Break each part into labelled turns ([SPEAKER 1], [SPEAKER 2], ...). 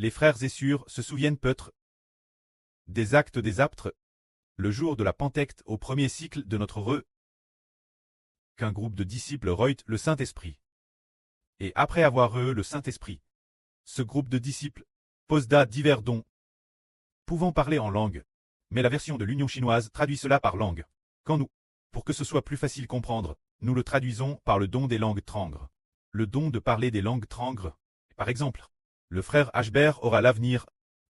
[SPEAKER 1] Les frères Essur se souviennent peut-être des actes des apôtres, le jour de la Pentecôte au premier cycle de notre qu'un groupe de disciples reut le Saint-Esprit. Et après avoir reçu le Saint-Esprit, ce groupe de disciples posséda divers dons, pouvant parler en langue, mais la version de l'Union chinoise traduit cela par langue. Quand nous, pour que ce soit plus facile comprendre, nous le traduisons par le don des langues trangres. Le don de parler des langues trangres. Par exemple, le frère Ashbert aura l'avenir,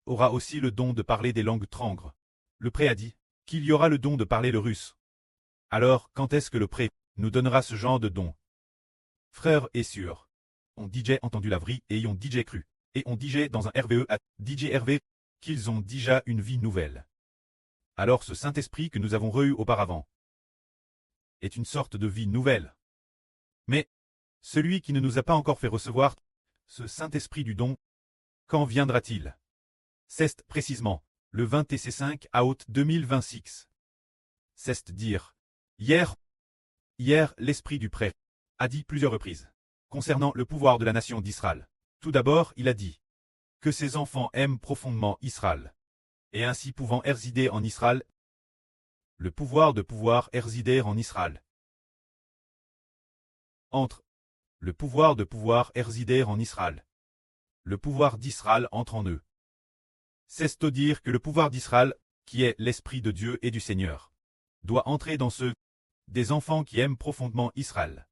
[SPEAKER 1] aura aussi le don de parler des langues trangres. Le pré a dit qu'il y aura le don de parler le russe. Alors, quand est-ce que le pré nous donnera ce genre de don? Frère est sûr. On DJ entendu la vraie et on DJ cru. Et on DJ dans un RVE à DJ RV qu'ils ont déjà une vie nouvelle. Alors ce Saint-Esprit que nous avons reçu auparavant est une sorte de vie nouvelle. Mais celui qui ne nous a pas encore fait recevoir ce Saint-Esprit du don, quand viendra-t-il? C'est précisément le 25 août 2026. C'est dire hier l'Esprit du prêtre a dit plusieurs reprises concernant le pouvoir de la nation d'Israël. Tout d'abord, il a dit que ses enfants aiment profondément Israël, et ainsi pouvant résider en Israël, le pouvoir de pouvoir résider en Israël. Entre le pouvoir de pouvoir résider en Israël, le pouvoir d'Israël entre en eux. C'est-à-dire que le pouvoir d'Israël, qui est l'Esprit de Dieu et du Seigneur, doit entrer dans ceux des enfants qui aiment profondément Israël.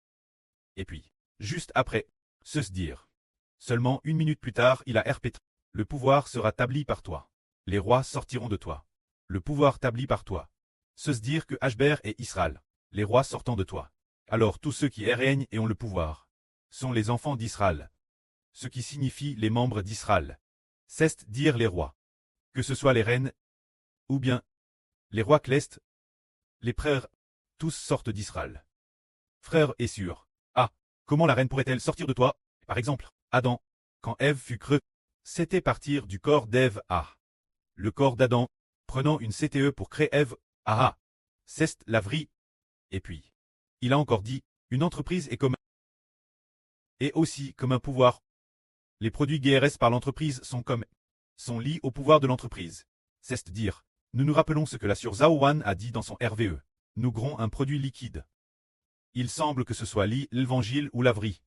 [SPEAKER 1] Et puis, juste après, se dire. Seulement une minute plus tard, il a répété. Le pouvoir sera établi par toi. Les rois sortiront de toi. Le pouvoir établi par toi. Se dire que Ashbert et Israël, les rois sortant de toi. Alors tous ceux qui règnent et ont le pouvoir, sont les enfants d'Israël. Ce qui signifie les membres d'Israël. C'est dire les rois. Que ce soit les reines, ou bien les rois clestes, les frères, tous sortent d'Israël. Frère est sûr. Ah, comment la reine pourrait-elle sortir de toi? Par exemple, Adam, quand Ève fut creux, c'était partir du corps d'Ève à le corps d'Adam, prenant une CTE pour créer Ève. Ah, c'est la vraie. Et puis, il a encore dit, une entreprise est comme et aussi comme un pouvoir. Les produits GRS par l'entreprise sont liés au pouvoir de l'entreprise. C'est dire, nous nous rappelons ce que la Sur Zhao Wan a dit dans son RVE. Nous grons un produit liquide. Il semble que ce soit l'évangile ou la vraie.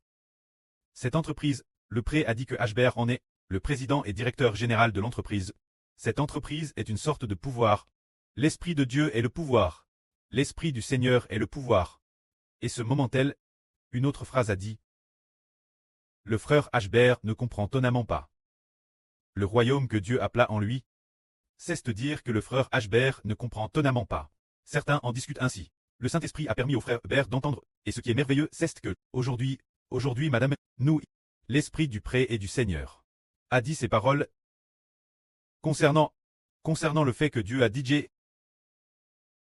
[SPEAKER 1] Cette entreprise, le pré a dit que Ashbert en est le président et directeur général de l'entreprise. Cette entreprise est une sorte de pouvoir. L'Esprit de Dieu est le pouvoir. L'Esprit du Seigneur est le pouvoir. Et ce moment-tel, une autre phrase a dit. Le frère Ashbert ne comprend totalement pas. Le royaume que Dieu appela en lui. C'est-à-dire que le frère Ashbert ne comprend totalement pas. Certains en discutent ainsi. Le Saint-Esprit a permis au frère Ashbert d'entendre, et ce qui est merveilleux, c'est que, aujourd'hui, madame, nous, l'Esprit du pré et du Seigneur, a dit ces paroles concernant le fait que Dieu a dit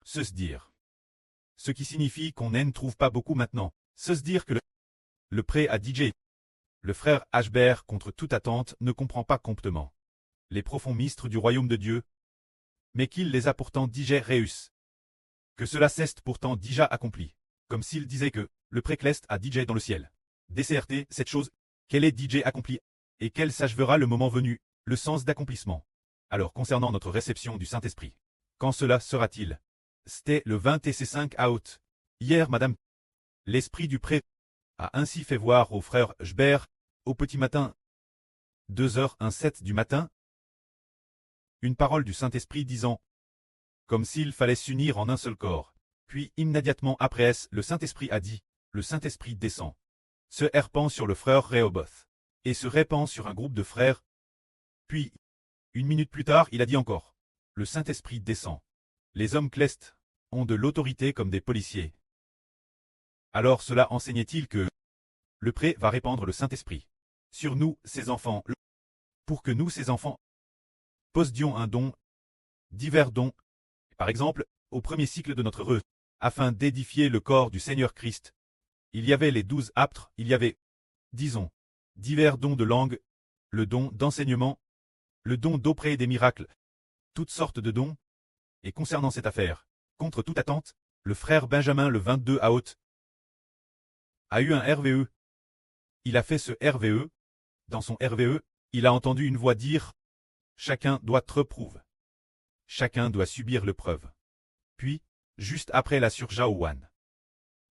[SPEAKER 1] se dire. Ce qui signifie qu'on ne trouve pas beaucoup maintenant. Se dire que le pré a dit le frère Ashbert, contre toute attente, ne comprend pas complètement les profonds mystères du royaume de Dieu, mais qu'il les a pourtant déjà réussis. Que cela s'est pourtant déjà accompli. Comme s'il disait que le précleste a DJ dans le ciel. DCRT, cette chose, qu'elle est DJ accomplie, et qu'elle s'achèvera le moment venu, le sens d'accomplissement. Alors concernant notre réception du Saint-Esprit, quand cela sera-t-il? C'était le 25 août. Hier, madame, l'Esprit du pré a ainsi fait voir au frère Ashbert, au petit matin, 2h17 du matin, une parole du Saint-Esprit disant, comme s'il fallait s'unir en un seul corps. Puis immédiatement après, le Saint-Esprit a dit, le Saint-Esprit descend, se répand sur le frère Rehoboth, et se répand sur un groupe de frères. Puis, une minute plus tard, il a dit encore, le Saint-Esprit descend. Les hommes clestes ont de l'autorité comme des policiers. Alors cela enseignait-il que le pré va répandre le Saint-Esprit sur nous, ses enfants, pour que nous, ses enfants, possédions un don, divers dons, par exemple, au premier cycle de notre afin d'édifier le corps du Seigneur Christ. Il y avait les 12 apôtres, il y avait, disons, divers dons de langue, le don d'enseignement, le don d'opérer des miracles, toutes sortes de dons. Et concernant cette affaire, contre toute attente, le frère Benjamin le 22 août a eu un RVE. Il a fait ce RVE. Dans son RVE, il a entendu une voix dire « Chacun doit te reprouve. Chacun doit subir l'épreuve. » Puis, juste après la sœur Jaowan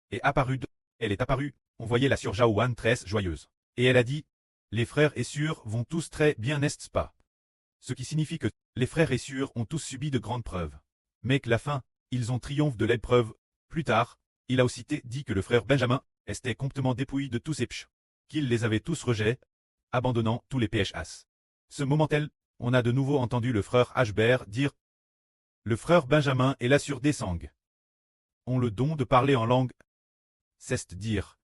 [SPEAKER 1] est apparue, elle est apparue, on voyait la sœur Jaowan très joyeuse. Et elle a dit « Les frères et sœurs vont tous très bien, n'est-ce pas ?» Ce qui signifie que les frères et sœurs ont tous subi de grandes preuves. Mais que la fin, ils ont triomphé de l'épreuve. Plus tard, il a aussi dit que le frère Benjamin était complètement dépouillé de tous ses péchés, qu'il les avait tous rejetés, abandonnant tous les PHS. Ce moment-là, on a de nouveau entendu le frère Ashbert dire « Le frère Benjamin est là sur des sangs. Ont le don de parler en langue. » C'est-à-dire,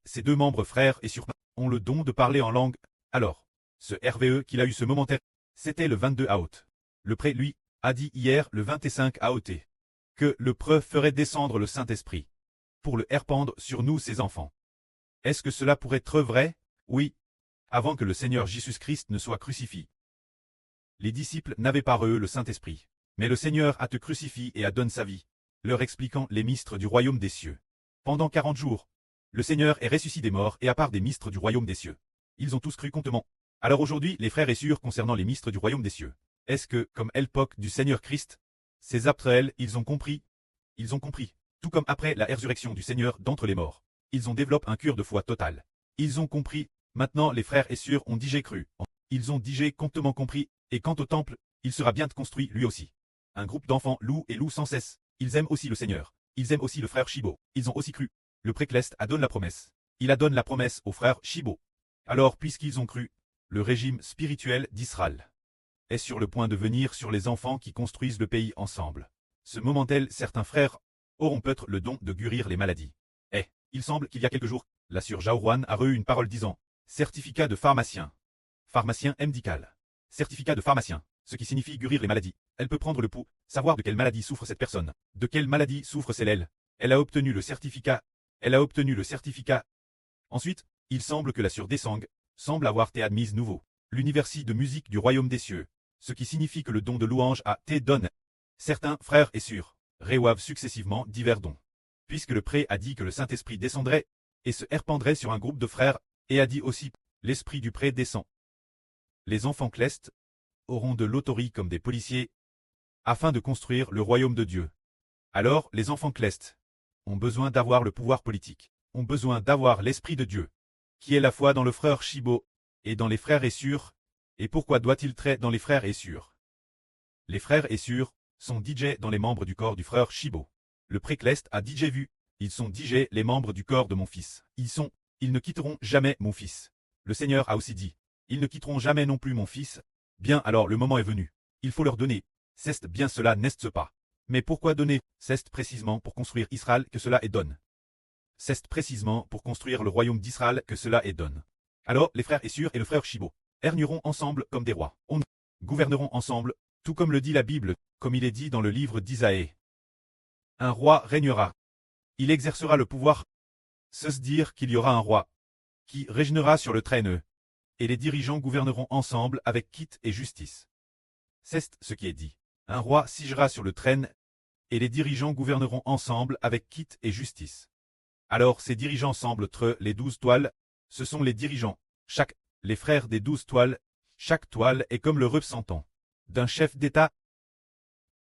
[SPEAKER 1] ces deux membres frères et sœurs ont le don de parler en langue. Alors, ce RVE qu'il a eu ce moment-là, c'était le 22 août. Le prêtre, lui, a dit hier le 25 août que le preux ferait descendre le Saint-Esprit pour le répandre sur nous ses enfants. Est-ce que cela pourrait être vrai? Oui, avant que le Seigneur Jésus-Christ ne soit crucifié. Les disciples n'avaient pas eux le Saint-Esprit, mais le Seigneur a te crucifié et a donné sa vie, leur expliquant les mystères du royaume des cieux. Pendant 40 jours, le Seigneur est ressuscité des morts et à part des mystères du royaume des cieux. Ils ont tous cru contement. Alors aujourd'hui, les frères et sœurs concernant les mystères du royaume des cieux, est-ce que, comme l'époque du Seigneur Christ, ces après elles, ils ont compris, tout comme après la résurrection du Seigneur d'entre les morts, ils ont développé un cœur de foi total. Ils ont compris, maintenant les frères et sœurs ont digé cru, ils ont digé contement compris, et quant au temple, il sera bien construit lui aussi. Un groupe d'enfants louent et louent sans cesse, ils aiment aussi le Seigneur, ils aiment aussi le frère Shibo, ils ont aussi cru. Le précleste a donné la promesse. Il a donné la promesse au frère Shibo. Alors puisqu'ils ont cru, le régime spirituel d'Israël est sur le point de venir sur les enfants qui construisent le pays ensemble. Ce moment-là, certains frères auront peut-être le don de guérir les maladies. Et, il semble qu'il y a quelques jours, la sœur Jaowan a reçu une parole disant « Certificat de pharmacien. Pharmacien médical. Certificat de pharmacien, ce qui signifie guérir les maladies. Elle peut prendre le pouls, savoir de quelle maladie souffre cette personne, de quelle maladie souffre celle-là. Elle a obtenu le certificat. Ensuite, il semble que la sœur Desang semble avoir été admise nouveau. L'université de musique du royaume des cieux, ce qui signifie que le don de louange a été donné. Certains frères et sœurs reçoivent successivement divers dons. Puisque le prêtre a dit que le Saint-Esprit descendrait et se répandrait sur un groupe de frères, et a dit aussi l'Esprit du prêtre descend. Les enfants clestes auront de l'autorité comme des policiers afin de construire le royaume de Dieu. Alors, les enfants clestes ont besoin d'avoir le pouvoir politique, ont besoin d'avoir l'Esprit de Dieu, qui est la foi dans le frère Shibo et dans les frères et sœurs. Et pourquoi doit-il traiter dans les frères et sœurs? Les frères et sœurs sont DJ dans les membres du corps du frère Shibo. Le précleste a DJ vu, ils sont DJ les membres du corps de mon fils. Ils ne quitteront jamais mon fils. Le Seigneur a aussi dit, ils ne quitteront jamais non plus mon fils. Bien alors le moment est venu, il faut leur donner. C'est bien cela n'est-ce pas? Mais pourquoi donner? C'est précisément pour construire Israël que cela est donne. C'est précisément pour construire le royaume d'Israël que cela est donne. Alors les frères et sœurs et le frère Shibo régneront ensemble comme des rois. On gouverneront ensemble, tout comme le dit la Bible, comme il est dit dans le livre d'Isaïe. Un roi régnera. Il exercera le pouvoir. C'est dire qu'il y aura un roi qui régnera sur le trône, et les dirigeants gouverneront ensemble avec quitte et justice. C'est ce qui est dit. Un roi siégera sur le trône, et les dirigeants gouverneront ensemble avec quitte et justice. Alors ces dirigeants semblent être les 12 toiles, ce sont les dirigeants, les frères des 12 toiles, chaque toile est comme le représentant d'un chef d'État.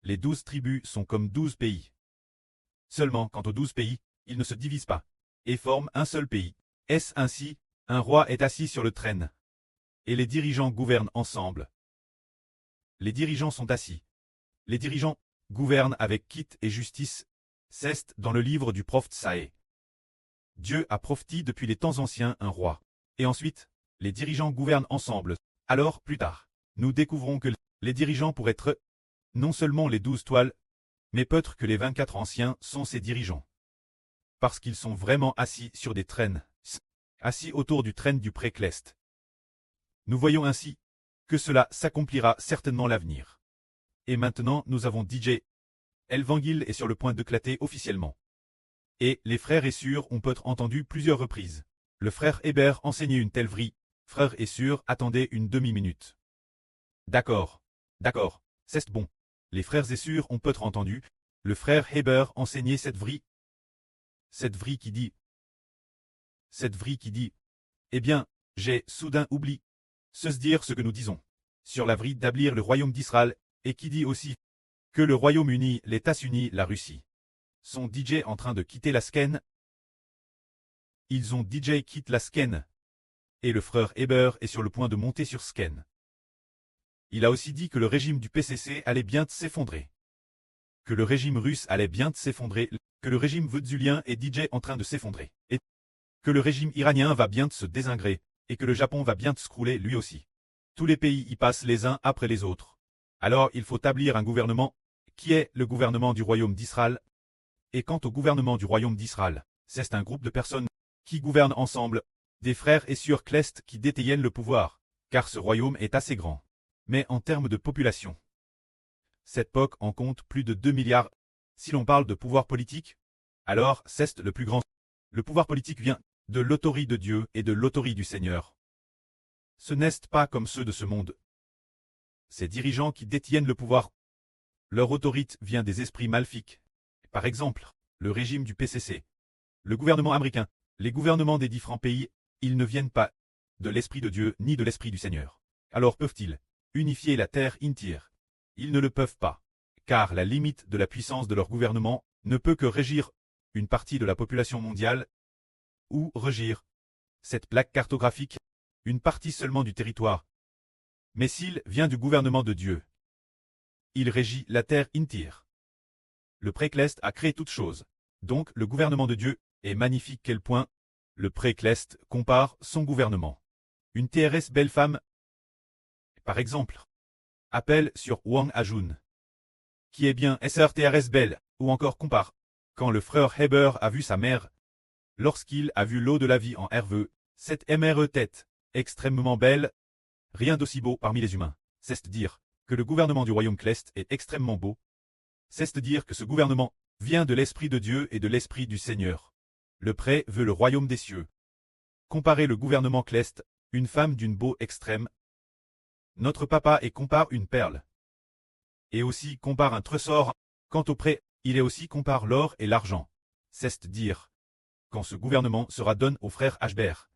[SPEAKER 1] Les 12 tribus sont comme 12 pays. Seulement quant aux 12 pays, ils ne se divisent pas, et forment un seul pays. Est-ce ainsi? Un roi est assis sur le trône, et les dirigeants gouvernent ensemble. Les dirigeants sont assis. Les dirigeants gouvernent avec quitte et justice. C'est dans le livre du prophète Saé. Dieu a prophétisé depuis les temps anciens un roi. Et ensuite, les dirigeants gouvernent ensemble. Alors, plus tard, nous découvrons que les dirigeants pourraient être non seulement les 12 toiles, mais peut-être que les 24 anciens sont ces dirigeants. Parce qu'ils sont vraiment assis sur des trônes, assis autour du trône du précleste. Nous voyons ainsi que cela s'accomplira certainement l'avenir. Et maintenant nous avons DJ. L'évangile est sur le point d'éclater officiellement. Et les frères et sœurs ont peut-être entendu plusieurs reprises. Le frère Hébert enseignait une telle vraie. Frères et sœurs attendaient une demi-minute. D'accord, c'est bon. Les frères et sœurs ont peut-être entendu. Le frère Hébert enseignait cette vraie. Cette vraie qui dit. Eh bien, j'ai soudain oublié. se dire ce que nous disons sur la vraie d'établir le royaume d'Israël, et qui dit aussi que le Royaume-Uni, les États-Unis, la Russie sont DJ en train de quitter la Sken. Ils ont DJ quitte la Sken. Et le frère Heber est sur le point de monter sur Sken. Il a aussi dit que le régime du PCC allait bien s'effondrer. Que le régime russe allait bien s'effondrer, que le régime vedzulien est DJ en train de s'effondrer. Et que le régime iranien va bien se désingrer, et que le Japon va bien se crouler lui aussi. Tous les pays y passent les uns après les autres. Alors il faut établir un gouvernement, qui est le gouvernement du royaume d'Israël. Et quant au gouvernement du royaume d'Israël, c'est un groupe de personnes qui gouvernent ensemble, des frères et sœurs clestes qui détiennent le pouvoir, car ce royaume est assez grand. Mais en termes de population, cette époque en compte plus de 2 milliards. Si l'on parle de pouvoir politique, alors c'est le plus grand. Le pouvoir politique vient de l'autorité de Dieu et de l'autorité du Seigneur. Ce n'est pas comme ceux de ce monde. Ces dirigeants qui détiennent le pouvoir, leur autorité vient des esprits maléfiques. Par exemple, le régime du PCC, le gouvernement américain, les gouvernements des différents pays, ils ne viennent pas de l'esprit de Dieu ni de l'esprit du Seigneur. Alors peuvent-ils unifier la terre entière? Ils ne le peuvent pas, car la limite de la puissance de leur gouvernement ne peut que régir une partie de la population mondiale, ou régir cette plaque cartographique, une partie seulement du territoire. Mais s'il vient du gouvernement de Dieu, il régit la terre entière. Le Précleste a créé toutes choses, donc le gouvernement de Dieu est magnifique. Quel point le Précleste compare son gouvernement. Une TRS belle femme, par exemple, appelle sur Wang Ajun, qui est bien SRTRS belle, ou encore compare, quand le frère Heber a vu sa mère, lorsqu'il a vu l'eau de la vie en Herveux, cette MRE tête, extrêmement belle, rien d'aussi beau parmi les humains, c'est dire que le gouvernement du royaume Cleste est extrêmement beau, c'est dire que ce gouvernement vient de l'Esprit de Dieu et de l'Esprit du Seigneur. Le pré veut le royaume des cieux. Comparer le gouvernement Cleste, une femme d'une beau extrême. Notre papa et compare une perle. Et aussi compare un trésor. Quant au pré, il est aussi compare l'or et l'argent. C'est dire quand ce gouvernement sera donné au frère Ashbert.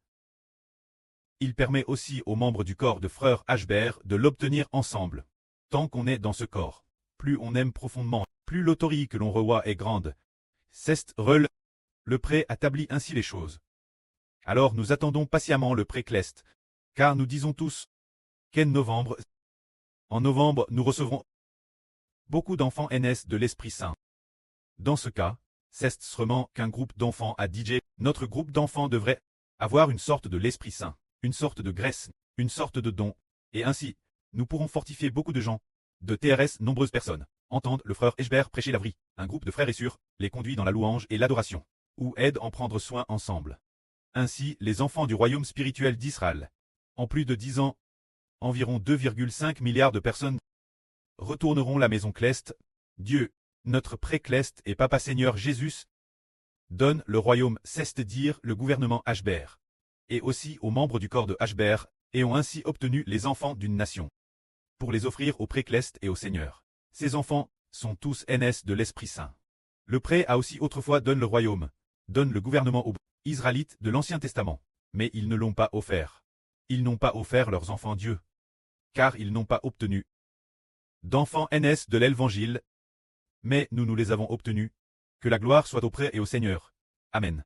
[SPEAKER 1] Il permet aussi aux membres du corps de frère Ashbert de l'obtenir ensemble. Tant qu'on est dans ce corps, plus on aime profondément, plus l'autorité que l'on reçoit est grande. C'est rel. Le pré établit ainsi les choses. Alors nous attendons patiemment le pré-cleste, car nous disons tous qu'en novembre, nous recevrons beaucoup d'enfants NS de l'Esprit Saint. Dans ce cas, c'est seulement qu'un groupe d'enfants a DJ. Notre groupe d'enfants devrait avoir une sorte de l'Esprit Saint, une sorte de graisse, une sorte de don, et ainsi, nous pourrons fortifier beaucoup de gens, de TRS nombreuses personnes, entendent le frère Eshbert prêcher la vraie, un groupe de frères et sœurs, les conduit dans la louange et l'adoration, ou aide en prendre soin ensemble. Ainsi, les enfants du royaume spirituel d'Israël, en plus de 10 ans, environ 2,5 milliards de personnes retourneront la maison Cleste. Dieu, notre pré-Cleste et Papa Seigneur Jésus, donne le royaume, c'est-à-dire le gouvernement Ashbert, et aussi aux membres du corps de Ashbert, et ont ainsi obtenu les enfants d'une nation, pour les offrir au pré-Cleste et au Seigneur. Ces enfants sont tous NS de l'Esprit Saint. Le pré a aussi autrefois donné le royaume, donne le gouvernement aux Israélites de l'Ancien Testament, mais ils ne l'ont pas offert. Ils n'ont pas offert leurs enfants Dieu, car ils n'ont pas obtenu d'enfants NS de l'Évangile, mais nous les avons obtenus. Que la gloire soit au pré et au Seigneur. Amen.